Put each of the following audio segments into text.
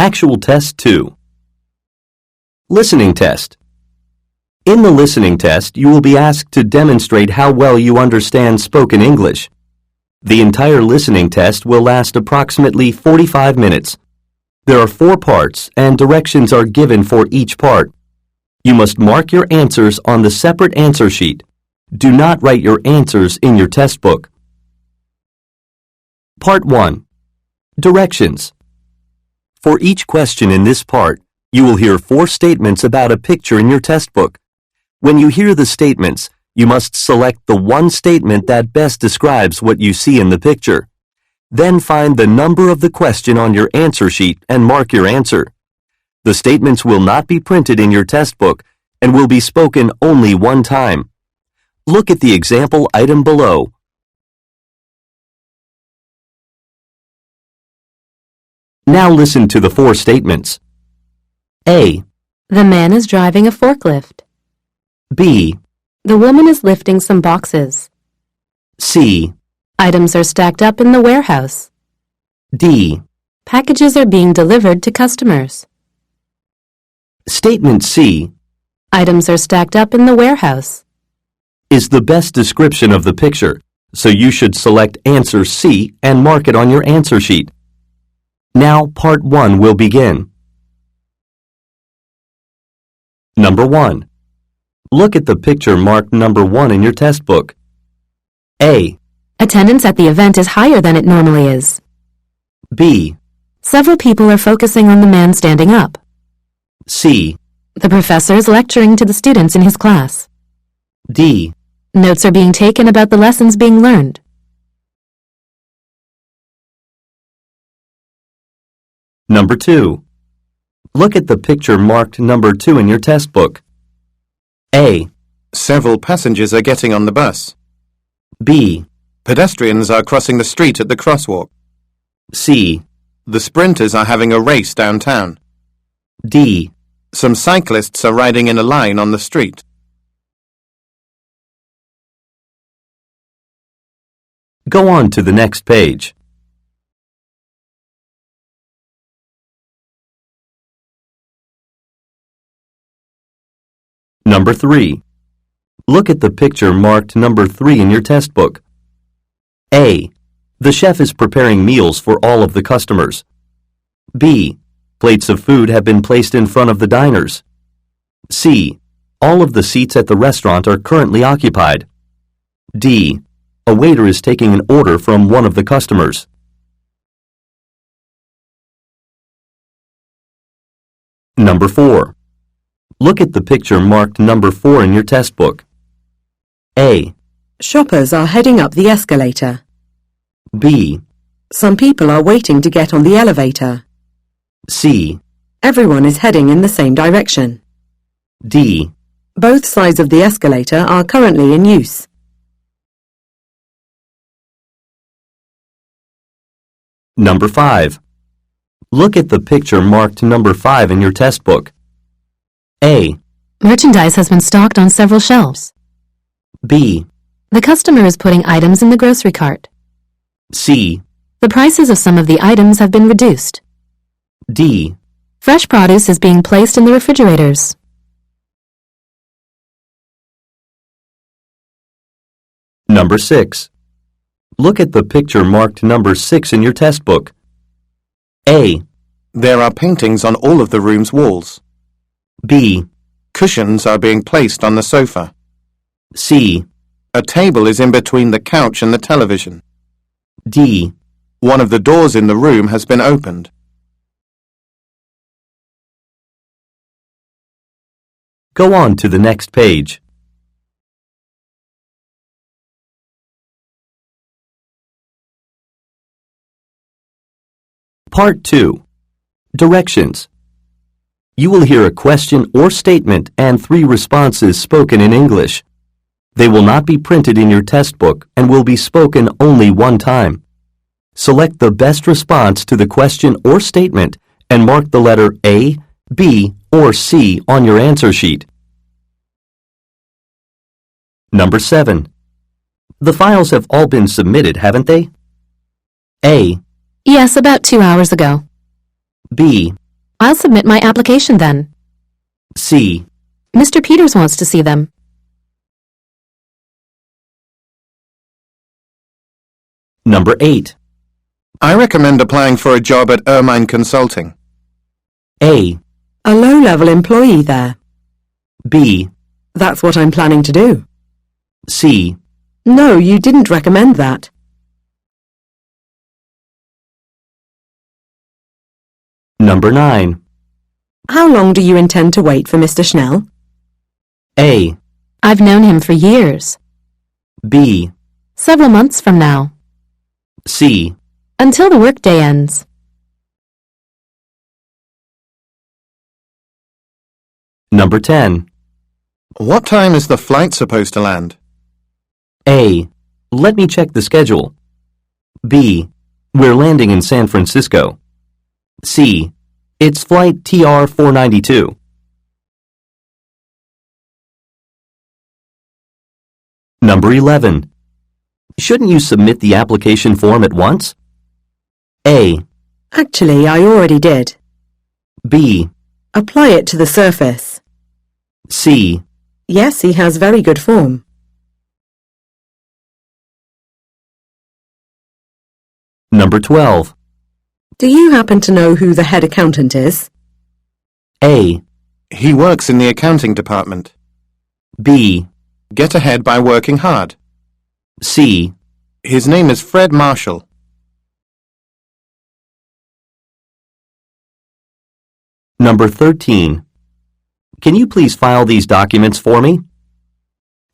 Actual Test 2. Listening Test. In the listening test, you will be asked to demonstrate how well you understand spoken English. The entire listening test will last approximately 45 minutes. There are 4 parts, and directions are given for each part. You must mark your answers on the separate answer sheet. Do not write your answers in your test book. Part 1. Directions. For each question in this part, you will hear 4 statements about a picture in your test book. When you hear the statements, you must select the one statement that best describes what you see in the picture. Then find the number of the question on your answer sheet and mark your answer. The statements will not be printed in your test book and will be spoken only one time. Look at the example item below. Now listen to the 4 statements. A. The man is driving a forklift. B. The woman is lifting some boxes. C. Items are stacked up in the warehouse. D. Packages are being delivered to customers. Statement C. Items are stacked up in the warehouse. Is the best description of the picture, so you should select answer C and mark it on your answer sheet. Now part 1 will begin. Number 1. Look at the picture marked number 1 in your test book. A. Attendance at the event is higher than it normally is. B. Several people are focusing on the man standing up. C. The professor is lecturing to the students in his class. D. Notes are being taken about the lessons being learned. Number 2. Look at the picture marked number 2 in your test book. A. Several passengers are getting on the bus. B. Pedestrians are crossing the street at the crosswalk. C. The sprinters are having a race downtown. D. Some cyclists are riding in a line on the street. Go on to the next page. Number 3. Look at the picture marked number 3 in your test book. A. The chef is preparing meals for all of the customers. B. Plates of food have been placed in front of the diners. C. All of the seats at the restaurant are currently occupied. D. A waiter is taking an order from one of the customers. Number 4. Look at the picture marked number 4 in your test book. A. Shoppers are heading up the escalator. B. Some people are waiting to get on the elevator. C. Everyone is heading in the same direction. D. Both sides of the escalator are currently in use. Number 5. Look at the picture marked number 5 in your test book. A. Merchandise has been stocked on several shelves. B. The customer is putting items in the grocery cart. C. The prices of some of the items have been reduced. D. Fresh produce is being placed in the refrigerators. Number 6. Look at the picture marked number 6 in your test book. A. There are paintings on all of the room's walls. B. Cushions are being placed on the sofa. C. A table is in between the couch and the television. D. One of the doors in the room has been opened. Go on to the next page. Part 2. Directions. You will hear a question or statement and 3 responses spoken in English. They will not be printed in your test book and will be spoken only one time. Select the best response to the question or statement and mark the letter A, B, or C on your answer sheet. Number 7. The files have all been submitted, haven't they? A. Yes, about 2 hours ago. B. I'll submit my application then. C. Mr. Peters wants to see them. Number 8. I recommend applying for a job at Ermine Consulting. A. A low-level employee there. B. That's what I'm planning to do. C. No, you didn't recommend that. Number 9. How long do you intend to wait for Mr. Schnell? A. I've known him for years. B. Several months from now. C. Until the workday ends. Number 10. What time is the flight supposed to land? A. Let me check the schedule. B. We're landing in San Francisco. C. It's flight TR 492. Number 11. Shouldn't you submit the application form at once? A. Actually, I already did. B. Apply it to the surface. C. Yes, he has very good form. Number 12. Do you happen to know who the head accountant is? A. He works in the accounting department. B. Get ahead by working hard. C. His name is Fred Marshall. Number 13. Can you please file these documents for me?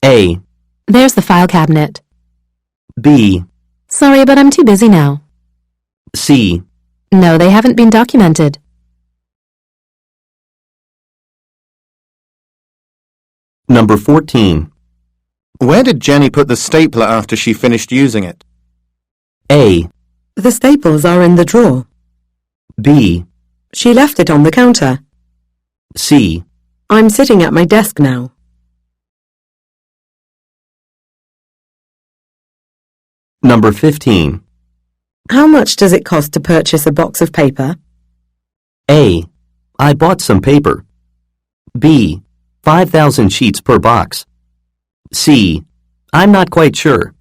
A. There's the file cabinet. B. Sorry, but I'm too busy now. C. No, they haven't been documented. Number 14. Where did Jenny put the stapler after she finished using it? A. The staples are in the drawer. B. She left it on the counter. C. I'm sitting at my desk now. Number 15. How much does it cost to purchase a box of paper? A. I bought some paper. B. 5,000 sheets per box. C. I'm not quite sure.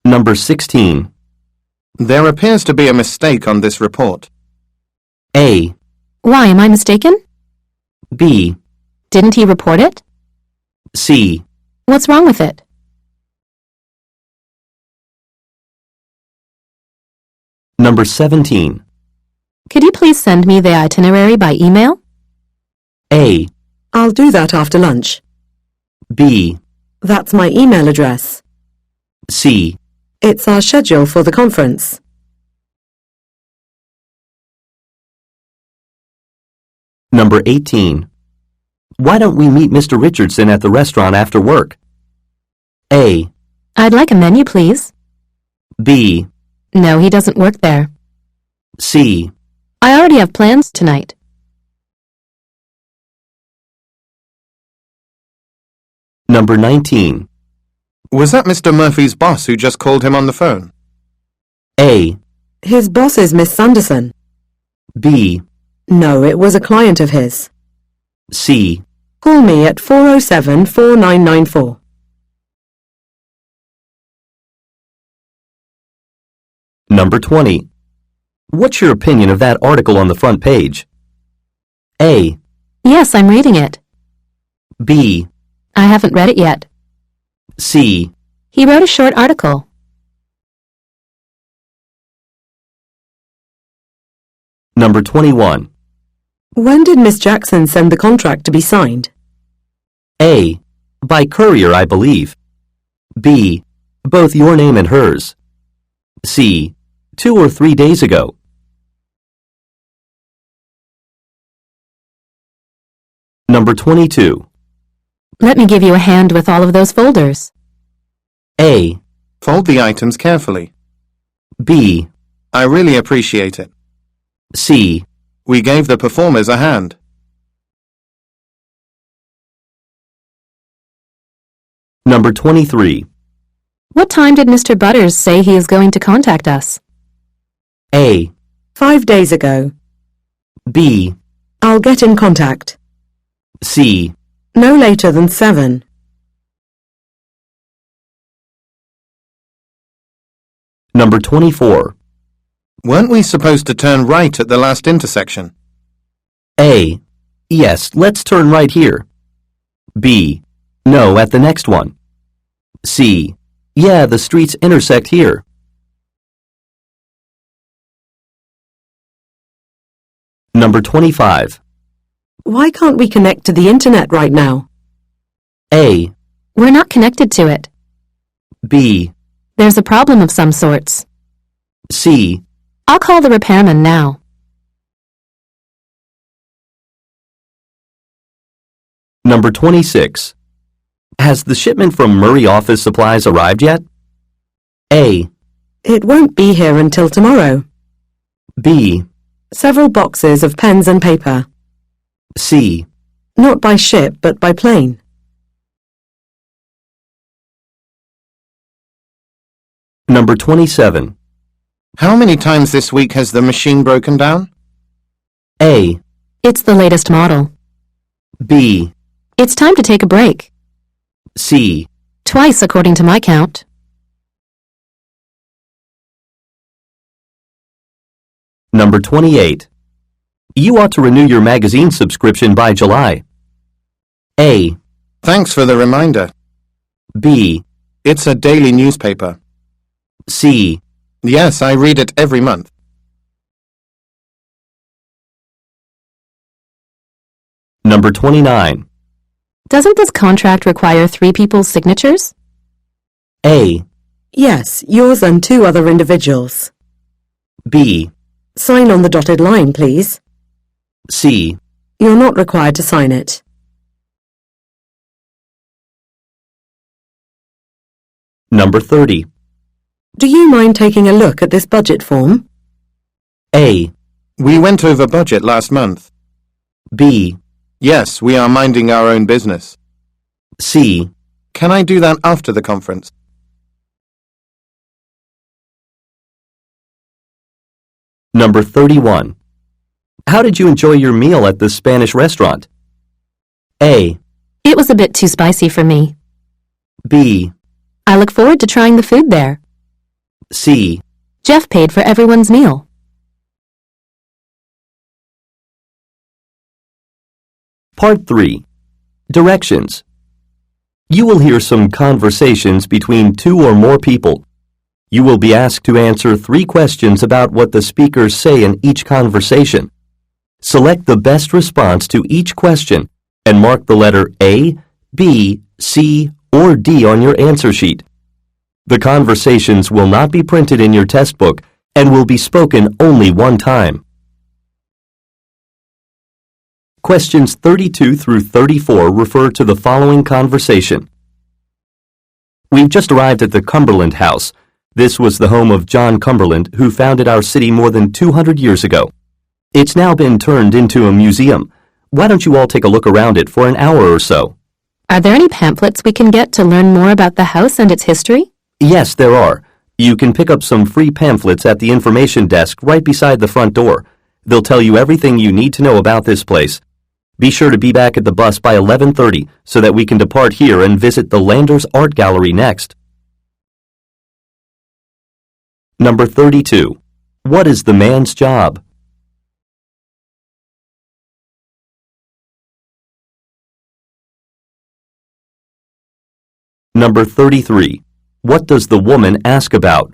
Number 16. There appears to be a mistake on this report. A. Why, am I mistaken? B. Didn't he report it? C. What's wrong with it? Number 17. Could you please send me the itinerary by email? A. I'll do that after lunch. B. That's my email address. C. It's our schedule for the conference. Number 18. Why don't we meet Mr. Richardson at the restaurant after work? A. I'd like a menu, please. B. No, he doesn't work there. C. I already have plans tonight. Number 19. Was that Mr. Murphy's boss who just called him on the phone? A. His boss is Miss Sanderson. B. No, it was a client of his. C. Call me at 407-4994. Number 20. What's your opinion of that article on the front page? A. Yes, I'm reading it. B. I haven't read it yet. C. He wrote a short article. Number 21. When did Miss Jackson send the contract to be signed? A. By courier, I believe. B. Both your name and hers. C. 2 or 3 days ago. Number 22. Let me give you a hand with all of those folders. A. Fold the items carefully. B. I really appreciate it. C. We gave the performers a hand. Number 23. What time did Mr. Butters say he is going to contact us? A. 5 days ago. B. I'll get in contact. C. No later than 7. Number 24. Weren't we supposed to turn right at the last intersection? A. Yes, let's turn right here. B. No, at the next one. C. Yeah, the streets intersect here. Number 25. Why can't we connect to the internet right now? A. We're not connected to it. B. There's a problem of some sorts. C. I'll call the repairman now. Number 26. Has the shipment from Murray Office Supplies arrived yet? A. It won't be here until tomorrow. B. Several boxes of pens and paper. C. Not by ship, but by plane. Number 27. How many times this week has the machine broken down? A. It's the latest model. B. It's time to take a break. C. Twice, according to my count. Number 28. You ought to renew your magazine subscription by July. A. Thanks for the reminder. B. It's a daily newspaper. C. Yes, I read it every month. Number 29. Doesn't this contract require 3 people's signatures? A. Yes, yours and 2 other individuals. B. Sign on the dotted line, please. C. You're not required to sign it. Number 30. Do you mind taking a look at this budget form? A. We went over budget last month. B. Yes, we are minding our own business. C. Can I do that after the conference? Number 31. How did you enjoy your meal at the Spanish restaurant? A. It was a bit too spicy for me. B. I look forward to trying the food there. C. Jeff paid for everyone's meal. Part 3. Directions. You will hear some conversations between 2 or more people. You will be asked to answer 3 questions about what the speakers say in each conversation. Select the best response to each question and mark the letter A, B, C, or D on your answer sheet. The conversations will not be printed in your test book and will be spoken only one time. Questions 32 through 34 refer to the following conversation. We've just arrived at the Cumberland House. This was the home of John Cumberland, who founded our city more than 200 years ago. It's now been turned into a museum. Why don't you all take a look around it for an hour or so? Are there any pamphlets we can get to learn more about the house and its history? Yes, there are. You can pick up some free pamphlets at the information desk right beside the front door. They'll tell you everything you need to know about this place. Be sure to be back at the bus by 11:30 so that we can depart here and visit the Landers Art Gallery next. Number 32. What is the man's job? Number 33. What does the woman ask about?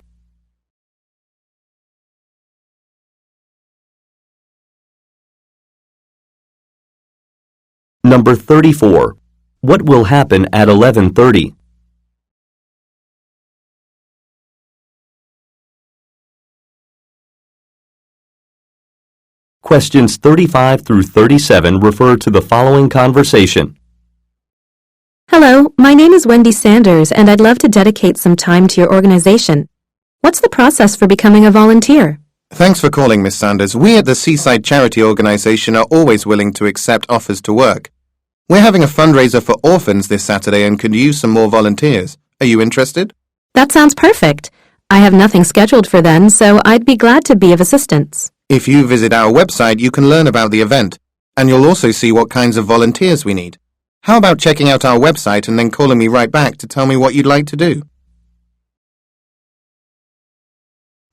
Number 34. What will happen at 11:30? Questions 35 through 37 refer to the following conversation. Hello, my name is Wendy Sanders, and I'd love to dedicate some time to your organization. What's the process for becoming a volunteer? Thanks for calling, Miss Sanders. We at the Seaside Charity Organization are always willing to accept offers to work. We're having a fundraiser for orphans this Saturday and could use some more volunteers. Are you interested? That sounds perfect. I have nothing scheduled for then, so I'd be glad to be of assistance. If you visit our website, you can learn about the event, and you'll also see what kinds of volunteers we need. How about checking out our website and then calling me right back to tell me what you'd like to do?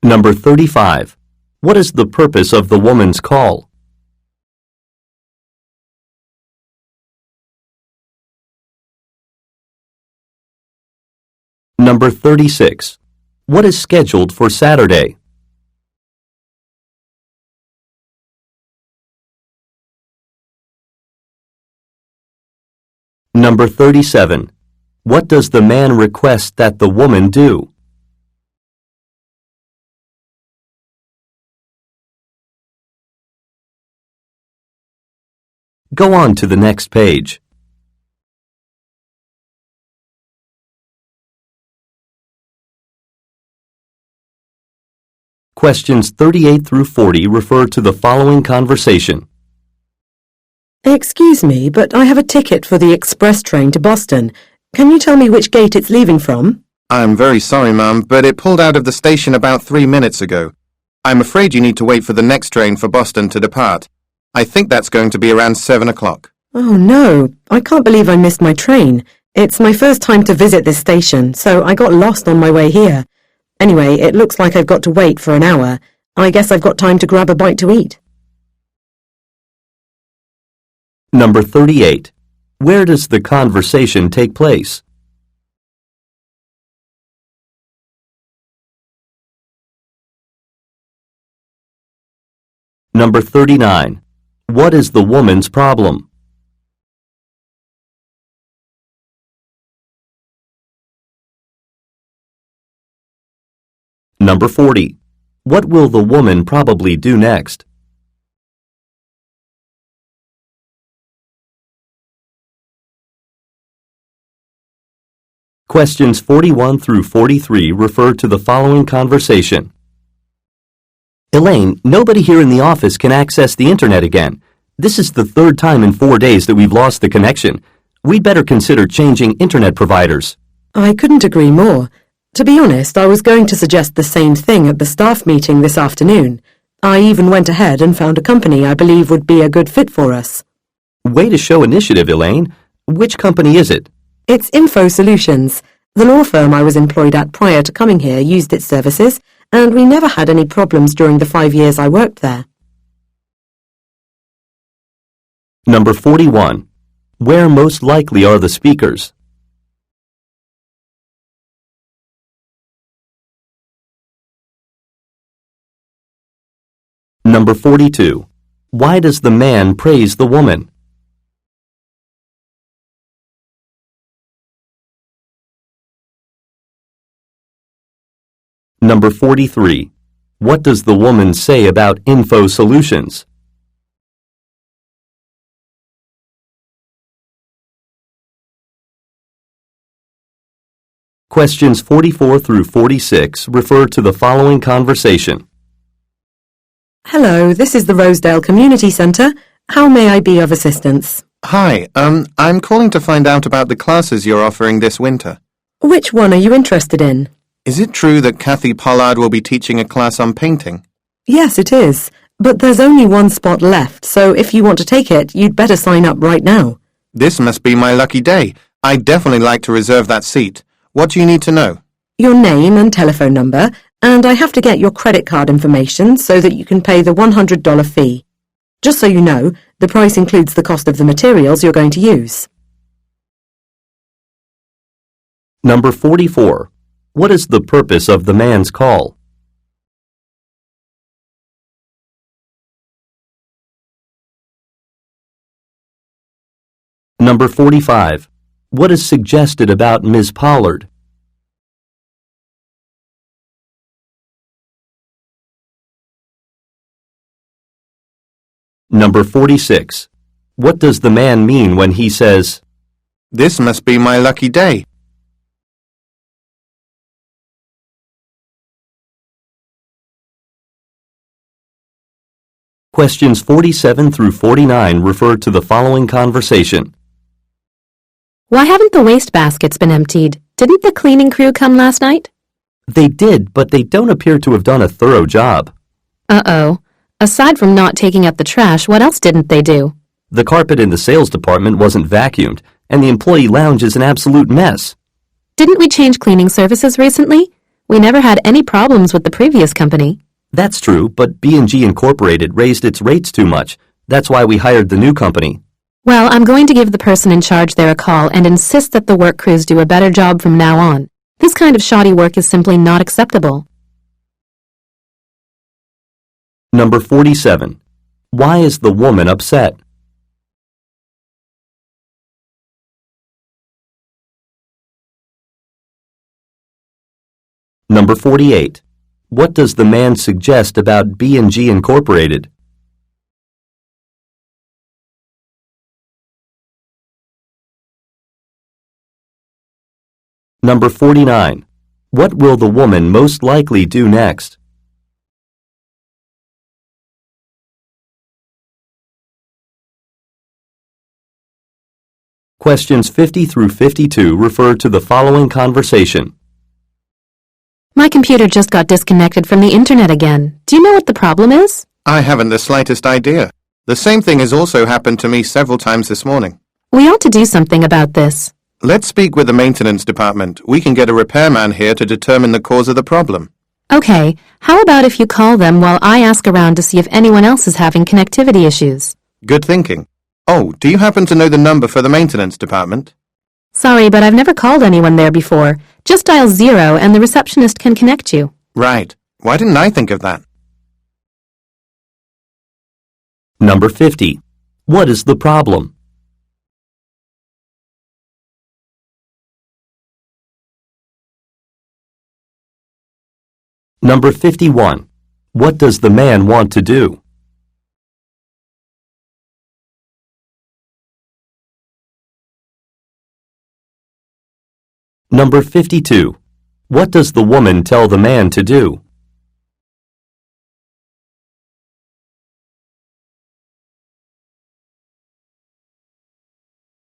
Number 35. What is the purpose of the woman's call? Number 36. What is scheduled for Saturday? Number 37. What does the man request that the woman do? Go on to the next page. Questions 38 through 40 refer to the following conversation. Excuse me, but I have a ticket for the express train to Boston. Can you tell me which gate it's leaving from? I'm very sorry, ma'am, but it pulled out of the station about 3 minutes ago. I'm afraid you need to wait for the next train for Boston to depart. I think that's going to be around 7 o'clock. Oh no, I can't believe I missed my train. It's my first time to visit this station, so I got lost on my way here. Anyway, it looks like I've got to wait for an hour. I guess I've got time to grab a bite to eat. Number 38. Where does the conversation take place? Number 39. What is the woman's problem? Number 40. What will the woman probably do next? Questions 41 through 43 refer to the following conversation. Elaine, nobody here in the office can access the internet again. This is the third time in 4 days that we've lost the connection. We'd better consider changing internet providers. I couldn't agree more. To be honest, I was going to suggest the same thing at the staff meeting this afternoon. I even went ahead and found a company I believe would be a good fit for us. Way to show initiative, Elaine. Which company is it? It's Info Solutions. The law firm I was employed at prior to coming here used its services, and we never had any problems during the 5 years I worked there. Number 41. Where most likely are the speakers? Number 42. Why does the man praise the woman? Number 43. What does the woman say about Info Solutions? Questions 44 through 46 refer to the following conversation. Hello, this is the Rosedale Community Centre. How may I be of assistance? Hi, I'm calling to find out about the classes you're offering this winter. Which one are you interested in? Is it true that Kathy Pollard will be teaching a class on painting? Yes, it is. But there's only one spot left, so if you want to take it, you'd better sign up right now. This must be my lucky day. I'd definitely like to reserve that seat. What do you need to know? Your name and telephone number, and I have to get your credit card information so that you can pay the $100 fee. Just so you know, the price includes the cost of the materials you're going to use. Number 44. What is the purpose of the man's call? Number 45. What is suggested about Ms. Pollard? Number 46. What does the man mean when he says, This must be my lucky day. Questions 47 through 49 refer to the following conversation. Why haven't the waste baskets been emptied? Didn't the cleaning crew come last night? They did, but they don't appear to have done a thorough job. Uh-oh. Aside from not taking out the trash, what else didn't they do? The carpet in the sales department wasn't vacuumed, and the employee lounge is an absolute mess. Didn't we change cleaning services recently? We never had any problems with the previous company. That's true, but B&G Incorporated raised its rates too much. That's why we hired the new company. Well, I'm going to give the person in charge there a call and insist that the work crews do a better job from now on. This kind of shoddy work is simply not acceptable. Number 47. Why is the woman upset? Number 48. What does the man suggest about B&G Incorporated? Number 49. What will the woman most likely do next? Questions 50 through 52 refer to the following conversation. My computer just got disconnected from the internet again. Do you know what the problem is? I haven't the slightest idea. The same thing has also happened to me several times this morning. We ought to do something about this. Let's speak with the maintenance department. We can get a repairman here to determine the cause of the problem. Okay, how about if you call them while I ask around to see if anyone else is having connectivity issues? Good thinking. Oh, do you happen to know the number for the maintenance department? Sorry, but I've never called anyone there before. Just dial 0 and the receptionist can connect you. Right. Why didn't I think of that? Number 50. What is the problem? Number 51. What does the man want to do? Number 52. What does the woman tell the man to do?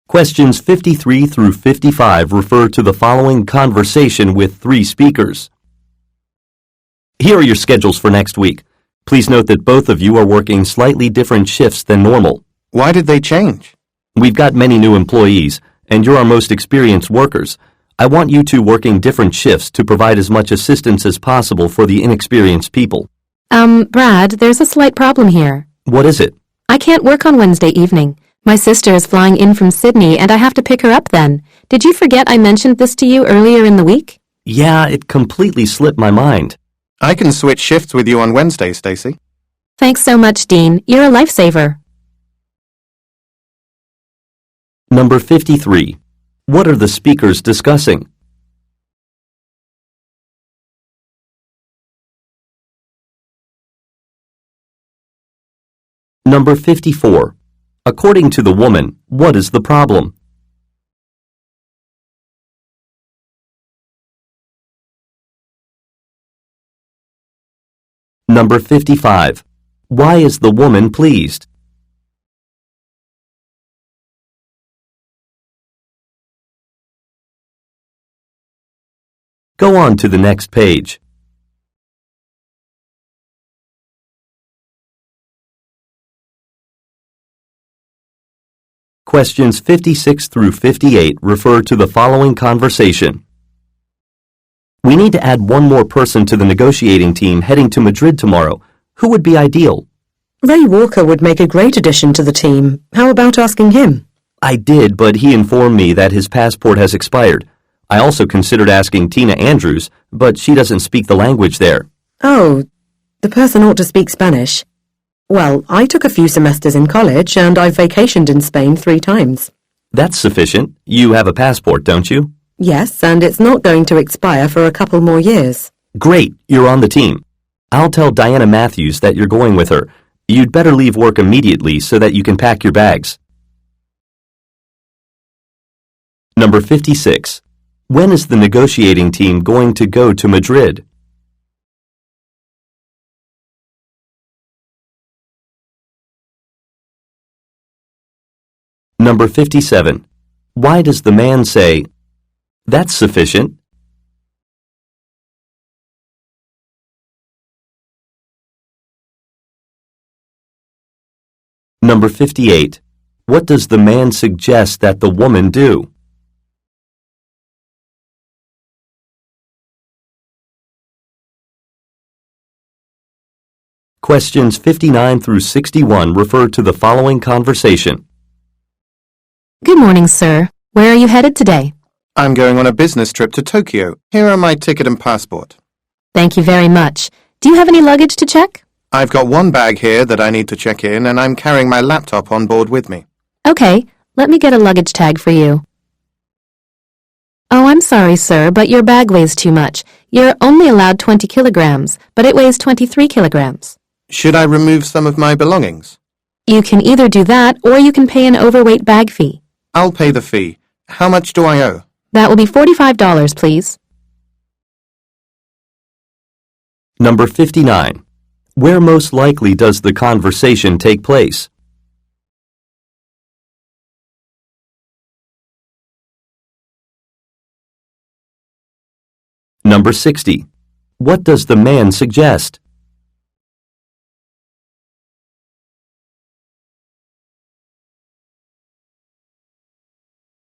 Questions 53 through 55 refer to the following conversation with 3 speakers. Here are your schedules for next week. Please note that both of you are working slightly different shifts than normal. Why did they change? We've got many new employees, and you're our most experienced workers. I want you two working different shifts to provide as much assistance as possible for the inexperienced people. Brad, there's a slight problem here. What is it? I can't work on Wednesday evening. My sister is flying in from Sydney and I have to pick her up then. Did you forget I mentioned this to you earlier in the week? Yeah, it completely slipped my mind. I can switch shifts with you on Wednesday, Stacy. Thanks so much, Dean. You're a lifesaver. Number 53. What are the speakers discussing? Number 54. According to the woman, what is the problem? Number 55. Why is the woman pleased? Go on to the next page. Questions 56 through 58 refer to the following conversation. We need to add one more person to the negotiating team heading to Madrid tomorrow. Who would be ideal? Ray Walker would make a great addition to the team. How about asking him? I did, but he informed me that his passport has expired. I also considered asking Tina Andrews, but she doesn't speak the language there. Oh, the person ought to speak Spanish. Well, I took a few semesters in college and I've vacationed in Spain 3 times. That's sufficient. You have a passport, don't you? Yes, and it's not going to expire for a couple more years. Great, you're on the team. I'll tell Diana Matthews that you're going with her. You'd better leave work immediately so that you can pack your bags. Number 56. When is the negotiating team going to go to Madrid? Number 57. Why does the man say, "That's sufficient"? Number 58. What does the man suggest that the woman do? Questions 59 through 61 refer to the following conversation. Good morning, sir. Where are you headed today? I'm going on a business trip to Tokyo. Here are my ticket and passport. Thank you very much. Do you have any luggage to check? I've got one bag here that I need to check in, and I'm carrying my laptop on board with me. Okay, let me get a luggage tag for you. Oh, I'm sorry, sir, but your bag weighs too much. You're only allowed 20 kilograms, but it weighs 23 kilograms. Should I remove some of my belongings? You can either do that or you can pay an overweight bag fee. I'll pay the fee. How much do I owe? That will be $45, please. Number 59. Where most likely does the conversation take place? Number 60. What does the man suggest?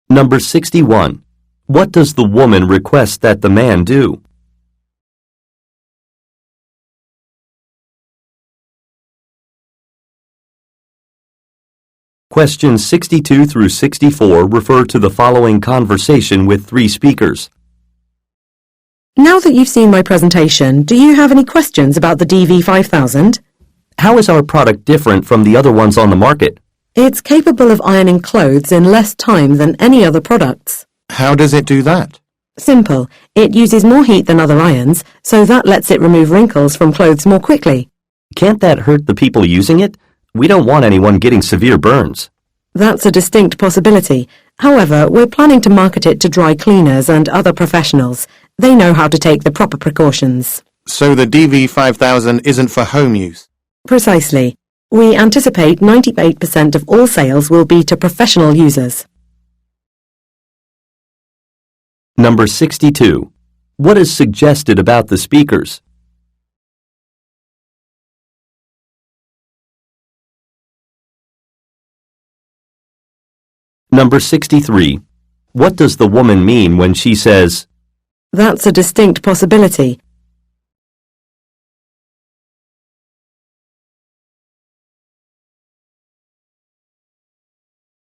Number 61. What does the woman request that the man do? Questions 62 through 64 refer to the following conversation with three speakers. Now that you've seen my presentation, do you have any questions about the DV5000? How is our product different from the other ones on the market? It's capable of ironing clothes in less time than any other products. How does it do that? Simple. It uses more heat than other irons, so that lets it remove wrinkles from clothes more quickly. Can't that hurt the people using it? We don't want anyone getting severe burns. That's a distinct possibility. However, we're planning to market it to dry cleaners and other professionals. They know how to take the proper precautions. So the DV5000 isn't for home use? Precisely. We anticipate 98% of all sales will be to professional users. Number 62. What is suggested about the speakers? Number 63. What does the woman mean when she says, That's a distinct possibility.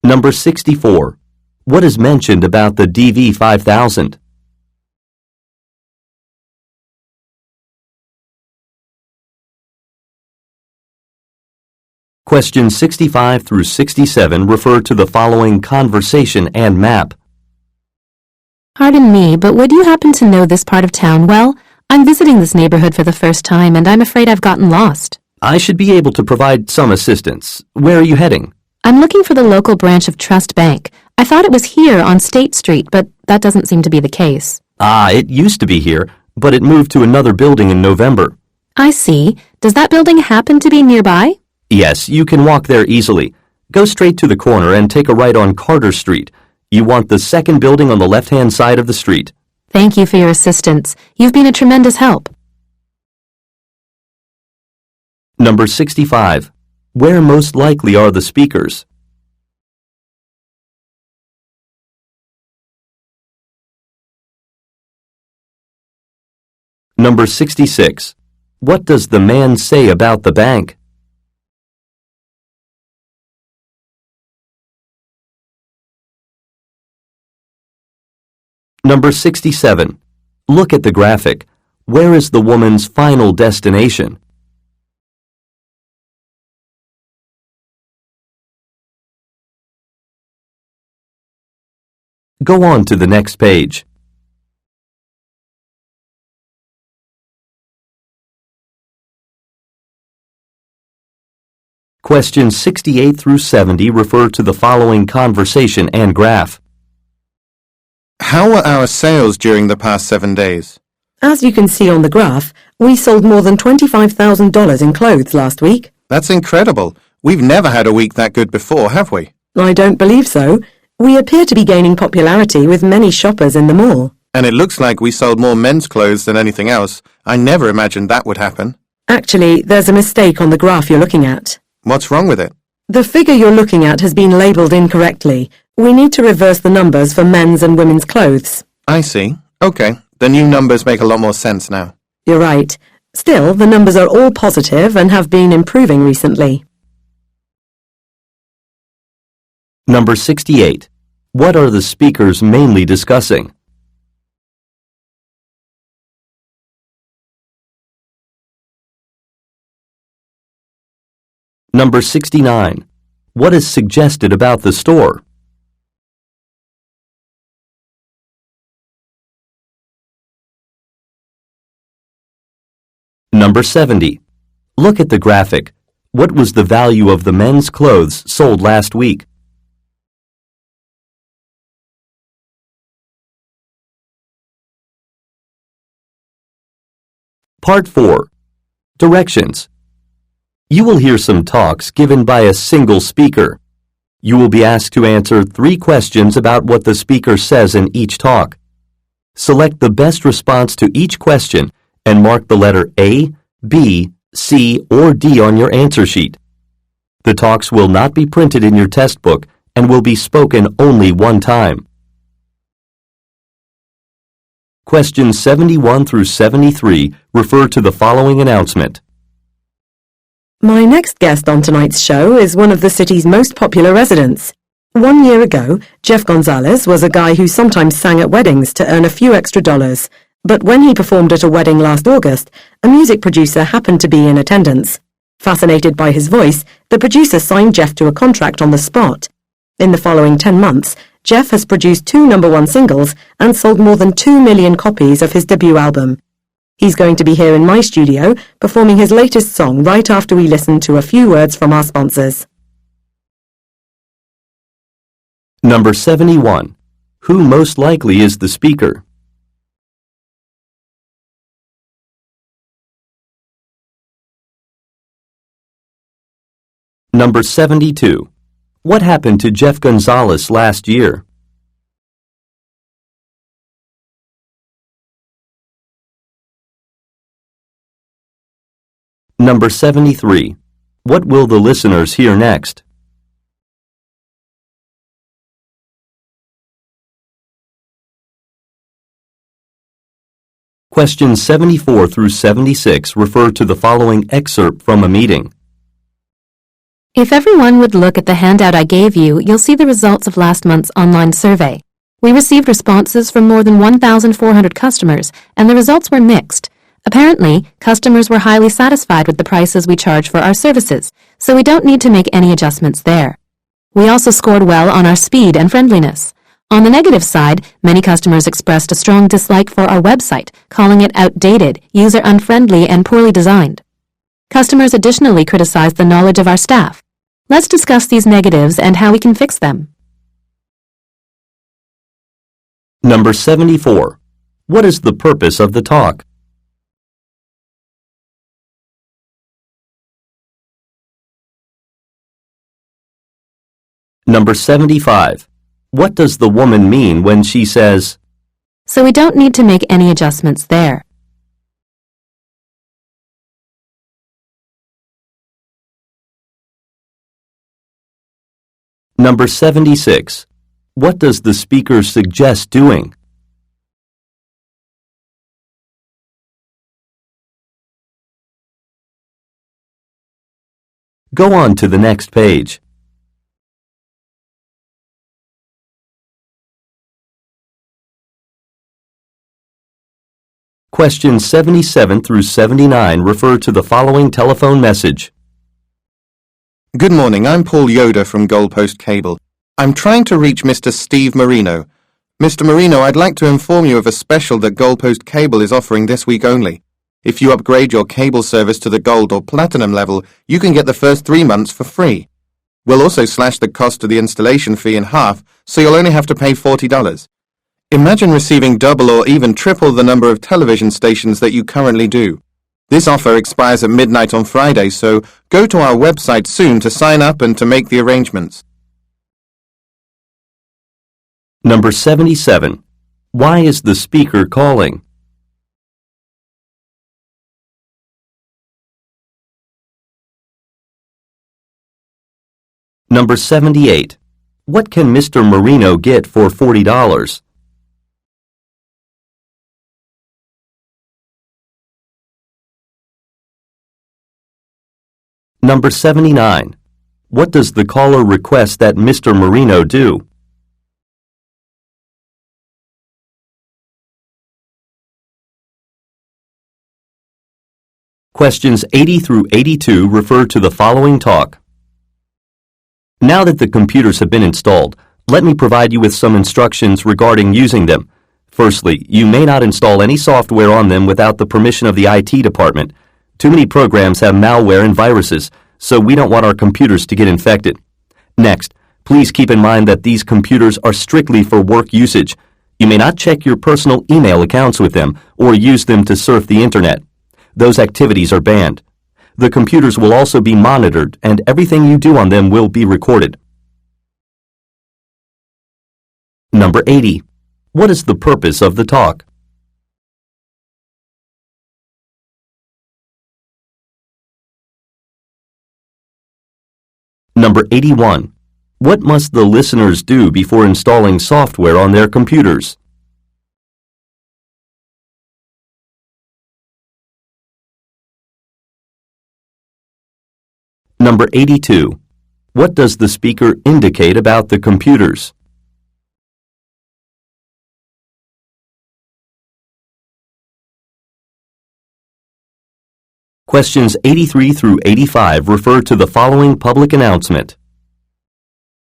Number 64. What is mentioned about the DV5000? Questions 65 through 67 refer to the following conversation and map. Pardon me, but would you happen to know this part of town well? I'm visiting this neighborhood for the first time and I'm afraid I've gotten lost. I should be able to provide some assistance. Where are you heading? I'm looking for the local branch of Trust Bank. I thought it was here on State Street, but that doesn't seem to be the case. It used to be here, but it moved to another building in November. I see. Does that building happen to be nearby? Yes, you can walk there easily. Go straight to the corner and take a right on Carter Street. You want the second building on the left-hand side of the street. Thank you for your assistance. You've been a tremendous help. Number 65. Where most likely are the speakers? Number 66. What does the man say about the bank? Number 67. Look at the graphic. Where is the woman's final destination? Go on to the next page. Questions 68 through 70 refer to the following conversation and graph. How were our sales during the past 7 days? As you can see on the graph, we sold more than $25,000 in clothes last week. That's incredible. We've never had a week that good before, have we? I don't believe so. We appear to be gaining popularity with many shoppers in the mall. And it looks like we sold more men's clothes than anything else. I never imagined that would happen. Actually, there's a mistake on the graph you're looking at. What's wrong with it? The figure you're looking at has been labelled incorrectly. We need to reverse the numbers for men's and women's clothes. I see. Okay, the new numbers make a lot more sense now. You're right. Still, the numbers are all positive and have been improving recently. Number 68. What are the speakers mainly discussing? Number 69. What is suggested about the store? Number 70. Look at the graphic. What was the value of the men's clothes sold last week? Part 4. Directions. You will hear some talks given by a single speaker. You will be asked to answer 3 questions about what the speaker says in each talk. Select the best response to each question and mark the letter A, B, C, or D on your answer sheet. The talks will not be printed in your test book and will be spoken only one time. Questions 71 through 73 refer to the following announcement. My next guest on tonight's show is one of the city's most popular residents. 1 year ago, Jeff Gonzalez was a guy who sometimes sang at weddings to earn a few extra dollars. But when he performed at a wedding last August, a music producer happened to be in attendance. Fascinated by his voice, the producer signed Jeff to a contract on the spot. In the following 10 months, Jeff has produced 2 #1 singles and sold more than 2 million copies of his debut album. He's going to be here in my studio, performing his latest song right after we listen to a few words from our sponsors. Number 71. Who most likely is the speaker? Number 72. What happened to Jeff Gonzalez last year? Number 73. What will the listeners hear next? Questions 74 through 76 refer to the following excerpt from a meeting. If everyone would look at the handout I gave you, you'll see the results of last month's online survey. We received responses from more than 1,400 customers, and the results were mixed. Apparently, customers were highly satisfied with the prices we charge for our services, so we don't need to make any adjustments there. We also scored well on our speed and friendliness. On the negative side, many customers expressed a strong dislike for our website, calling it outdated, user-unfriendly, and poorly designed. Customers additionally criticized the knowledge of our staff. Let's discuss these negatives and how we can fix them. Number 74. What is the purpose of the talk? Number 75. What does the woman mean when she says, So we don't need to make any adjustments there. Number 76. What does the speaker suggest doing? Go on to the next page. Questions 77 through 79 refer to the following telephone message. Good morning, I'm Paul Yoder from Goalpost Cable. I'm trying to reach Mr. Steve Marino. Mr. Marino, I'd like to inform you of a special that Goalpost Cable is offering this week only. If you upgrade your cable service to the Gold or Platinum level, you can get the first 3 months for free. We'll also slash the cost of the installation fee in half, so you'll only have to pay $40. Imagine receiving double or even triple the number of television stations that you currently do. This offer expires at midnight on Friday, so go to our website soon to sign up and to make the arrangements. Number 77. Why is the speaker calling? Number 78. What can Mr. Marino get for $40? Number 79. What does the caller request that Mr. Marino do? Questions 80 through 82 refer to the following talk. Now that the computers have been installed, let me provide you with some instructions regarding using them. Firstly, you may not install any software on them without the permission of the IT department. Too many programs have malware and viruses, so we don't want our computers to get infected. Next, please keep in mind that these computers are strictly for work usage. You may not check your personal email accounts with them or use them to surf the internet. Those activities are banned. The computers will also be monitored, and everything you do on them will be recorded. Number 80. What is the purpose of the talk? Number 81. What must the listeners do before installing software on their computers? Number 82. What does the speaker indicate about the computers? Questions 83 through 85 refer to the following public announcement.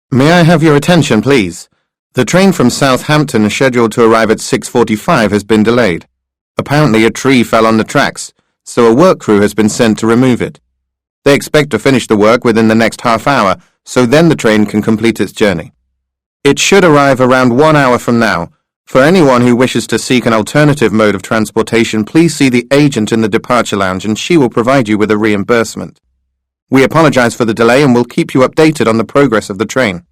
May I have your attention, please? The train from Southampton scheduled to arrive at 6:45 has been delayed. Apparently a tree fell on the tracks, so a work crew has been sent to remove it. They expect to finish the work within the next half hour, so then the train can complete its journey. It should arrive around 1 hour from now. For anyone who wishes to seek an alternative mode of transportation, please see the agent in the departure lounge and she will provide you with a reimbursement. We apologize for the delay and will keep you updated on the progress of the train.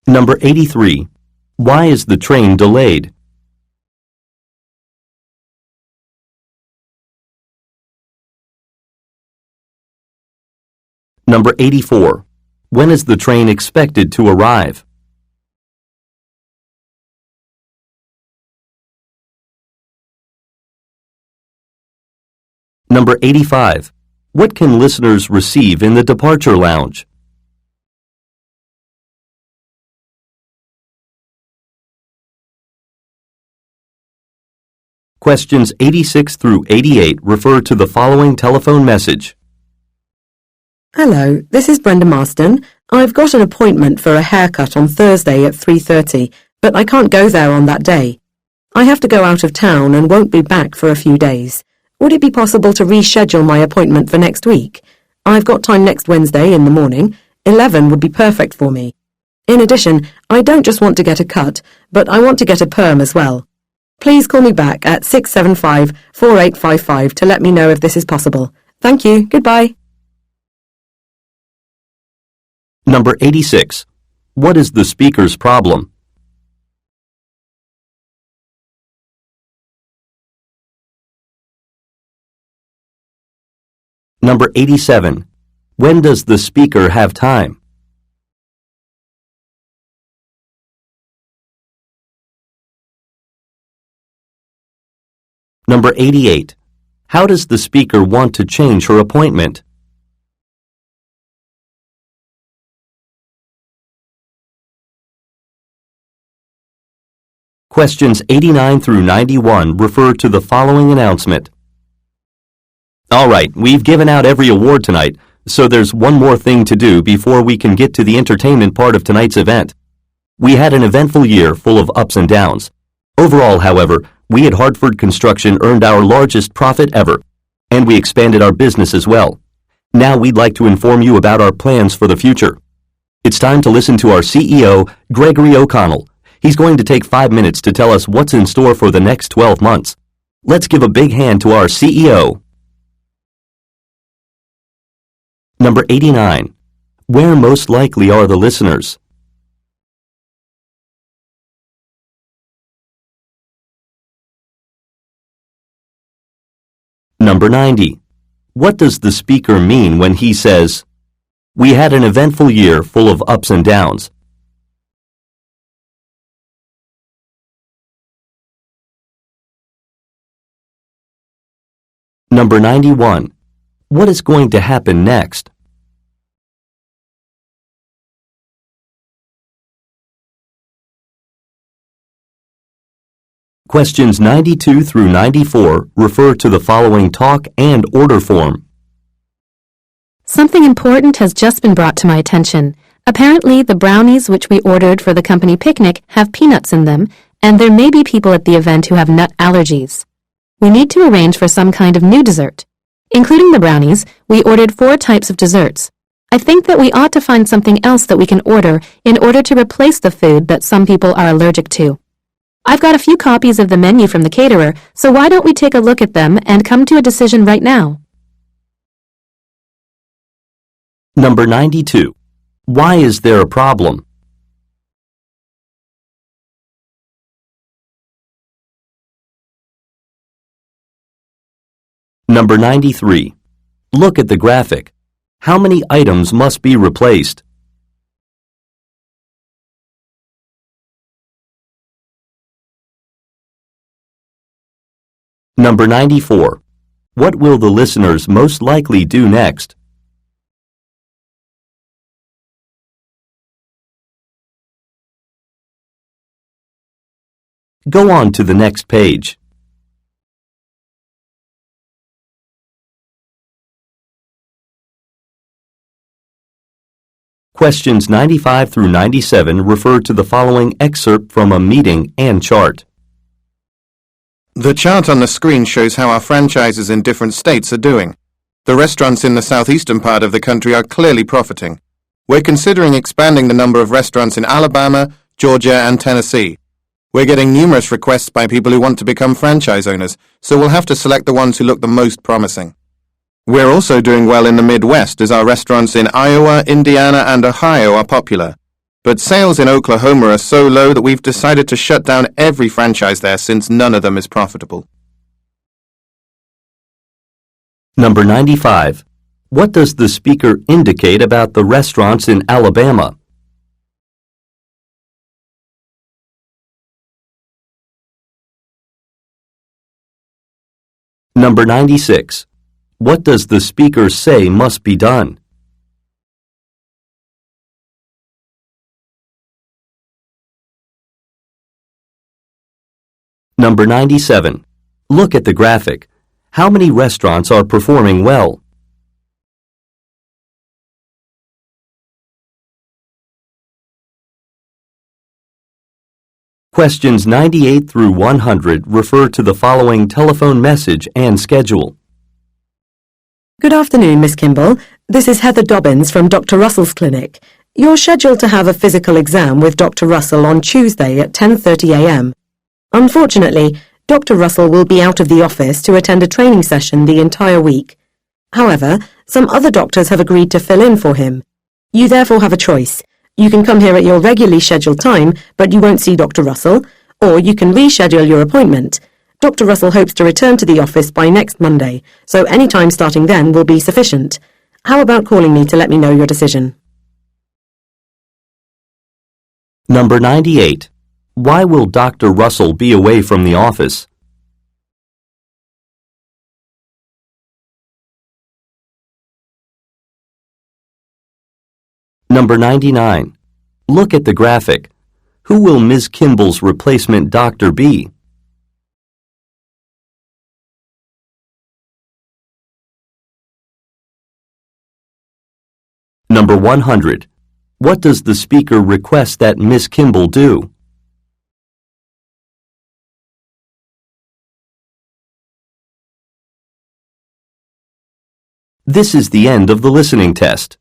Number 83. Why is the train delayed? Number 84. When is the train expected to arrive? Number 85. What can listeners receive in the departure lounge? Questions 86 through 88 refer to the following telephone message. Hello, this is Brenda Marston. I've got an appointment for a haircut on Thursday at 3:30, but I can't go there on that day. I have to go out of town and won't be back for a few days. Would it be possible to reschedule my appointment for next week? I've got time next Wednesday in the morning. 11 would be perfect for me. In addition, I don't just want to get a cut, but I want to get a perm as well. Please call me back at 675-4855 to let me know if this is possible. Thank you. Goodbye. Number 86. What is the speaker's problem? Number 87. When does the speaker have time? Number 88. How does the speaker want to change her appointment? Questions 89 through 91 refer to the following announcement. All right, we've given out every award tonight, so there's one more thing to do before we can get to the entertainment part of tonight's event. We had an eventful year full of ups and downs. Overall, however, we at Hartford Construction earned our largest profit ever, and we expanded our business as well. Now we'd like to inform you about our plans for the future. It's time to listen to our CEO, Gregory O'Connell. He's going to take 5 minutes to tell us what's in store for the next 12 months. Let's give a big hand to our CEO. Number 89. Where most likely are the listeners? Number 90. What does the speaker mean when he says, We had an eventful year full of ups and downs. Number 91. What is going to happen next? Questions 92 through 94 refer to the following talk and order form. Something important has just been brought to my attention. Apparently, the brownies which we ordered for the company picnic have peanuts in them, and there may be people at the event who have nut allergies. We need to arrange for some kind of new dessert. Including the brownies, we ordered 4 types of desserts. I think that we ought to find something else that we can order in order to replace the food that some people are allergic to. I've got a few copies of the menu from the caterer, so why don't we take a look at them and come to a decision right now? Number 92. Why is there a problem? Number 93. Look at the graphic. How many items must be replaced? Number 94. What will the listeners most likely do next? Go on to the next page. Questions 95 through 97 refer to the following excerpt from a meeting and chart. The chart on the screen shows how our franchises in different states are doing. The restaurants in the southeastern part of the country are clearly profiting. We're considering expanding the number of restaurants in Alabama, Georgia, and Tennessee. We're getting numerous requests by people who want to become franchise owners, so we'll have to select the ones who look the most promising. We're also doing well in the Midwest as our restaurants in Iowa, Indiana, and Ohio are popular. But sales in Oklahoma are so low that we've decided to shut down every franchise there since none of them is profitable. Number 95. What does the speaker indicate about the restaurants in Alabama? Number 96. What does the speaker say must be done? Number 97. Look at the graphic. How many restaurants are performing well? Questions 98 through 100 refer to the following telephone message and schedule. Good afternoon, Miss Kimball. This is Heather Dobbins from Dr. Russell's clinic. You're scheduled to have a physical exam with Dr. Russell on Tuesday at 10:30 a.m. Unfortunately, Dr. Russell will be out of the office to attend a training session the entire week. However, some other doctors have agreed to fill in for him. You therefore have a choice. You can come here at your regularly scheduled time, but you won't see Dr. Russell, or you can reschedule your appointment. Dr. Russell hopes to return to the office by next Monday, so any time starting then will be sufficient. How about calling me to let me know your decision? Number 98. Why will Dr. Russell be away from the office? Number 99. Look at the graphic. Who will Ms. Kimball's replacement doctor be? Number 100. What does the speaker request that Ms. Kimball do? This is the end of the listening test.